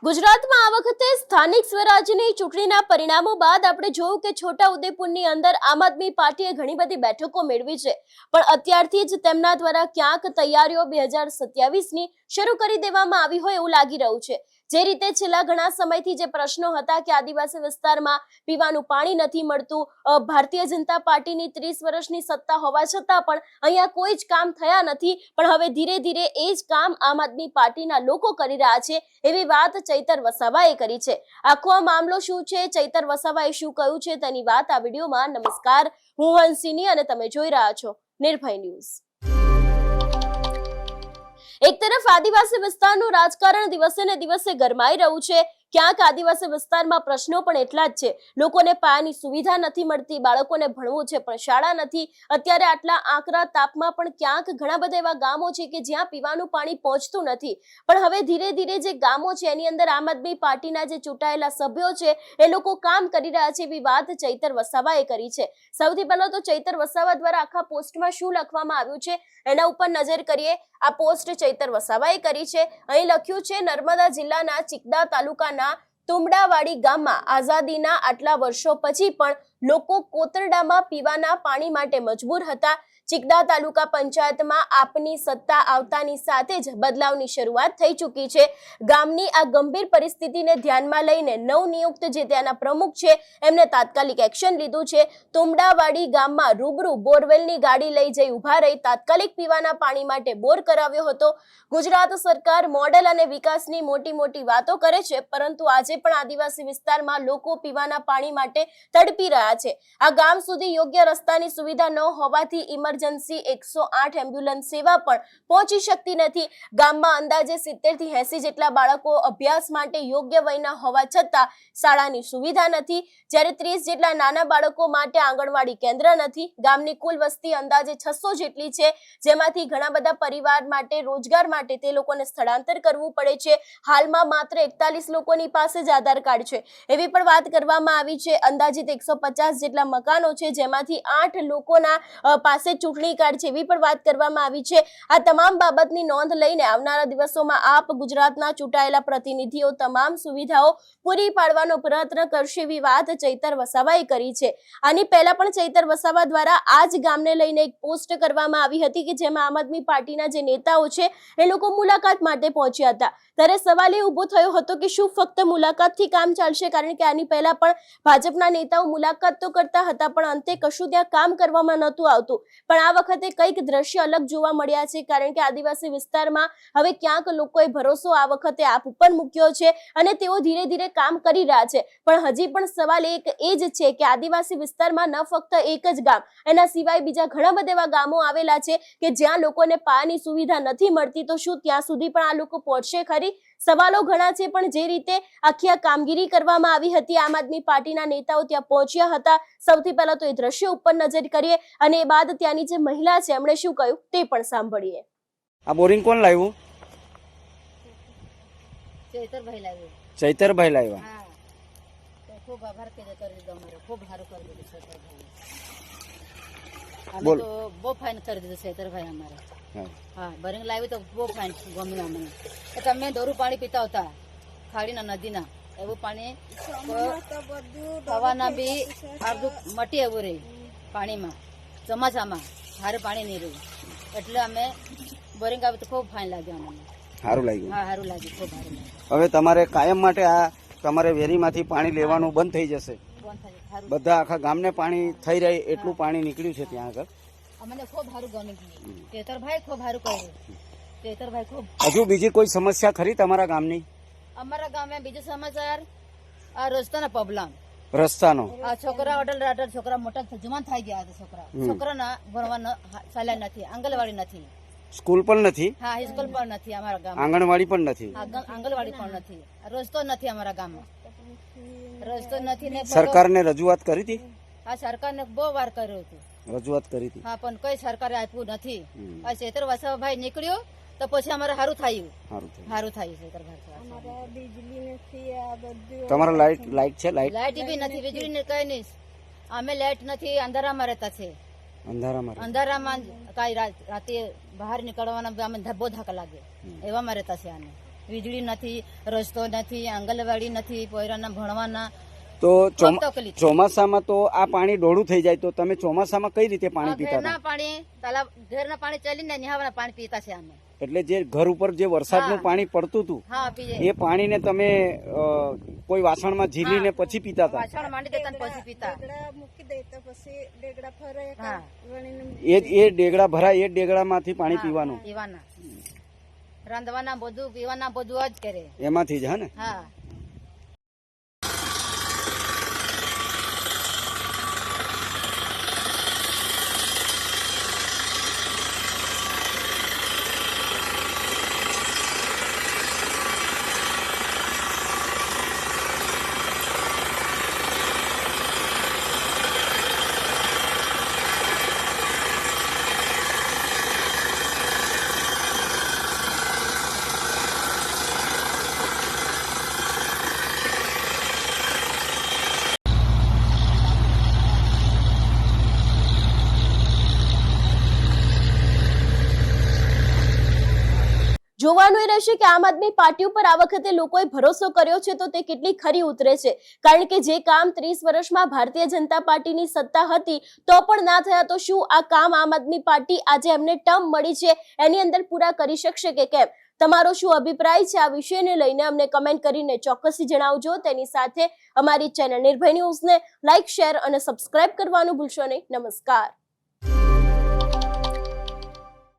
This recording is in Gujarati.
ગુજરાતમાં આ વખતે સ્થાનિક સ્વરાજ્યની ચૂંટણીના પરિણામો બાદ આપણે જોયું કે છોટા ઉદેપુરની અંદર આમ આદમી પાર્ટીએ ઘણી બધી બેઠકો મેળવી છે, પણ અત્યારથી જ તેમના દ્વારા ક્યાંક તૈયારીઓ 2027ની શરૂ કરી દેવામાં આવી હોય એવું લાગી રહ્યું છે। જે રીતે છેલ્લા ઘણા સમયથી જે પ્રશ્નો હતા કે આદિવાસી વિસ્તારમાં પીવાનું પાણી નથી મળતું, ભારતીય જનતા પાર્ટીની 30 વર્ષની સત્તા હોવા છતાં પણ અહીંયા કોઈ જ કામ થયા નથી, પણ હવે ધીરે ધીરે એ જ કામ આમ આદમી પાર્ટીના લોકો કરી રહ્યા છે એવી વાત ચૈતર વસાવાએ કરી છે। આખો આ મામલો શું છે, ચૈતર વસાવાએ શું કહ્યું છે તેની વાત આ વિડીયોમાં। નમસ્કાર, હું હંસિની અને તમે જોઈ રહ્યા છો નિર્ભય ન્યૂઝ। એક તરફ આદિવાસી વિસ્તારનું રાજકારણ દિવસે ને દિવસે ગરમાઈ રહ્યું છે। ક્યાંક આદિવાસી વિસ્તારમાં પ્રશ્નો પણ એટલા જ છે, લોકોને પાયાની સુવિધા નથી મળતી, બાળકોને ભણવું છે પણ શાળા નથી। અત્યારે આટલા આકરા તાપમાં પણ ક્યાંક ઘણા બધા એવા ગામો છે કે જ્યાં પીવાનું પાણી પહોંચતું નથી, પણ હવે ધીરે ધીરે જે ગામો છે એની અંદર આમ આદમી પાર્ટીના જે ચૂંટાયેલા સભ્યો છે એ લોકો કામ કરી રહ્યા છે એવી વાત ચૈતર વસાવાએ કરી છે। સૌથી પહેલા તો ચૈતર વસાવા દ્વારા આખા પોસ્ટમાં શું લખવામાં આવ્યું છે એના ઉપર નજર કરીએ। આ પોસ્ટ ચૈતર વસાવાએ કરી છે। અહીં લખ્યું છે, નર્મદા જિલ્લાના ચિકદા તાલુકાના તુમડાવાડી ગામમાં આઝાદીના આટલા વર્ષો પછી પણ લોકો કોતરડામાં પીવાના પાણી માટે મજબૂર હતા। ચિકદા તાલુકા પંચાયતમાં આપની સત્તા આવતાની સાથે જ બદલાવની શરૂઆત થઈ ચૂકી છે। ગામની આ ગંભીર પરિસ્થિતિને ધ્યાનમાં લઈને નવનિયુક્ત જે ત્યાંના પ્રમુખ છે એમને તાત્કાલિક એક્શન લીધું છે। તુમડાવાડી ગામમાં રૂબરૂ બોરવેલની ગાડી લઈ જઈ ઉભા રહી તાત્કાલિક પીવાના પાણી માટે બોર કરાવ્યો હતો। ગુજરાત સરકાર મોડેલ અને વિકાસની મોટી વાતો કરે છે, પરંતુ આજે પણ આદિવાસી વિસ્તારમાં લોકો પીવાના પાણી માટે તડપી રહ્યા છે। આ ગામ સુધી યોગ્ય રસ્તાની સુવિધા ન હોવાથી ઇમરજન્સી 108 એમ્બ્યુલન્સ સેવા પણ પહોંચી શકતી નથી। ગામમાં અંદાજે 70 થી 80 જેટલા બાળકો અભ્યાસ માટે યોગ્ય વયના હોવા છતાં શાળાની સુવિધા નથી, જ્યારે 30 જેટલા નાના બાળકો માટે આંગણવાડી કેન્દ્ર નથી। ગામની કુલ વસ્તી અંદાજે 600 જેટલી છે, જેમાંથી ઘણા બધા પરિવાર માટે રોજગાર માટે તે લોકોને સ્થળાંતર કરવું પડે છે। હાલમાં માત્ર 41 લોકોની પાસે જ આધાર કાર્ડ છે એવી પણ વાત કરવામાં આવી છે। અંદાજિત 150 જેટલા મકાનો છે, જેમાંથી 8 લોકોના પાસે ચૂંટણી કાર્ડ છે એવી પણ વાત કરવામાં આવી છે। આ તમામ બાબતની નોંધ લઈને આવનારા દિવસોમાં આપ ગુજરાતના ચૂંટાયેલા પ્રતિનિધિઓ તમામ સુવિધાઓ પૂરી પાડવાનો પ્રયત્ન કરશે એવી વાત ચૈતર વસાવાએ કરી છે। આની પહેલા પણ ચૈતર વસાવા દ્વારા આ જ ગામને લઈને એક પોસ્ટ કરવામાં આવી હતી કે જેમાં આમ આદમી પાર્ટીના જે નેતાઓ છે એ લોકો મુલાકાત માટે પહોંચ્યા હતા। ત્યારે સવાલ એ ઉભો થયો હતો કે શું ફક્ત મુલાકાતથી કામ ચાલશે, કારણ કે આની પહેલા પણ ભાજપના નેતાઓ મુલાકાત તો કરતા હતા પણ અંતે કશું ત્યાં કામ કરવામાં નહોતું આવતું, પણ આ વખતે કંઈક દ્રશ્ય અલગ જોવા મળ્યા છે, કારણ કે આદિવાસી વિસ્તારમાં હવે ક્યાંક લોકોએ ભરોસો આ વખતે આપ ઉપર મૂક્યો છે અને તેઓ ધીરે ધીરે કામ કરી રહ્યા છે। પણ હજી પણ સવાલ એક એ જ છે કે આદિવાસી વિસ્તારમાં ન ફક્ત એક જ ગામ, એના સિવાય બીજા ઘણા બધા એવા ગામો આવેલા છે કે જ્યાં લોકોને પાયાની સુવિધા નથી મળતી, તો શું ત્યાં સુધી પણ આ લોકો પહોંચશે ખરી? સવાલો ઘણા છે, પણ જે રીતે આખી આ કામગીરી કરવામાં આવી હતી, આમ આદમી પાર્ટીના નેતાઓ ત્યાં પહોંચ્યા હતા। સૌથી પહેલા તો એ દ્રશ્ય ઉપર નજર કરીએ અને એ બાદ ત્યાંની જે મહિલા છે એમણે શું કહ્યું તે પણ સાંભળીએ। આ બોરિંગ કોણ લાવ્યું? ચૈતરભાઈ લાવ્યો। ચૈતરભાઈ લાવ્યા। હા, તો ખૂબ આભાર કરી દીધો અમારો, ખૂબ સારું કરી દીધું ચૈતરભાઈ। અમે બોલ। તો બહુ ફાઇન કરી દીધું ચૈતરભાઈ અમારે। હા, બોરિંગ લાવી તો બહુ ફાઇન ગમ્યું અમને। એટલે અમે દોરું પાણી પીતા હતા ખાડીના નદીના, એવું પાણી ખાવાના બી અડધું મટી એવું રહી પાણીમાં, ચોમાસામાં સારું પાણી નહીં રહ્યું, એટલે અમે બોરિંગ આવી તો ખૂબ ફાઇન લાગ્યું અમને। સારું લાગ્યું? હા, સારું લાગ્યું, ખૂબ સારું લાગ્યું। હવે તમારે કાયમ માટે આ તમારે વેરીમાંથી પાણી લેવાનું બંધ થઈ જશે? બંધ થાય સારું, બધા આખા ગામને પાણી થઈ રહે એટલું પાણી નીકળ્યું છે ત્યાં આગળ? અમને ખૂબ સારું ગમ્યું। ચૈતરભાઈ ખૂબ સારું કર્યું, ચૈતરભાઈ ખૂબ। હજુ બીજી કોઈ સમસ્યા ખરી તમારા ગામની? અમારા ગામે બીજો સમાચાર આ રસ્તાનો પ્રોબ્લેમ, રસ્તાનો? આ છોકરા અઢળ છોકરા મોટા જવાન થઈ ગયા હતા, છોકરાના ભણવા ચાલ્યા નથી, આંગણવાડી નથી, સ્કૂલ પણ નથી? હા, સ્કૂલ પણ નથી અમારા ગામમાં, આંગણવાડી પણ નથી? આંગણવાડી પણ નથી, રસ્તો નથી અમારા ગામમાં, રસ્તો નથી ને સરકારને રજૂઆત કરી હતી? આ સરકારને બહુ વાર કર્યું હતું, રજૂઆત કરી હતી? હા, પણ કોઈ સરકારે આપ્યું નથી। આ ચૈતર વસાવાભાઈ નીકળ્યો તો પછી અમારે સારું થયું, સારું થયું ચૈતરભાઈ। તમારા લાઈટ છે? લાઈટ બી નથી, વીજળી ને કઈ નહીં, અમે લાઈટ નથી, અંધારામાં રહેતા છે। અંધારામાં કઈ રાતે બહાર નીકળવાના બહુ ધાક લાગે, એવામાં રહેતા છે આને। વીજળી નથી, રસ્તો નથી, આંગણવાડી નથી, પોયરાના ભણવાના તો ખૂબ તકલીફ. ચોમાસામાં તો આ પાણી ડોળું થઈ જાય તો તમે ચોમાસામાં કઈ રીતે પાણી પીતા હતા? ઘરના પાણી તલાવ ઘરના પાણી ચાલીને નિહાવાના પાણી પીતા છે અમે. એટલે જે ઘર ઉપર જે વરસાદનું હા. પાણી પડતું હતું હા પીએ. એ પાણીને તમે કોઈ વાસણમાં ઝીલીને પછી પીતા હતા? વાસણ માંડી દેતા ને પછી પીતા. હા એ ડેગડા ભરાય એ ડેગડામાંથી પાણી પીવાનું પીવાના, રાંધવાના બધું, પીવાના બધું જ કરે એમાંથી જ. હા ને? હા. જોવાનું એ રહેશે કે આમ આદમી પાર્ટી ઉપર આ વખતે લોકોએ ભરોસો કર્યો છે તો તે કેટલી ખરી ઉતરે છે, કારણ કે જે કામ 30 વર્ષમાં ભારતીય જનતા પાર્ટીની સત્તા હતી તો પણ ના થયા, તો શું આ કામ આમ આદમી પાર્ટી આજે એમને ટર્મ મળી છે એની અંદર પૂરા કરી શકશે કે કેમ? તમારો શું અભિપ્રાય છે આ વિષયને લઈને અમને કમેન્ટ કરીને ચોક્કસથી જણાવજો. તેની સાથે અમારી ચેનલ નિર્ભય ન્યૂઝને લાઇક, શેર અને સબસ્ક્રાઇબ કરવાનું ભૂલશો નહીં. નમસ્કાર.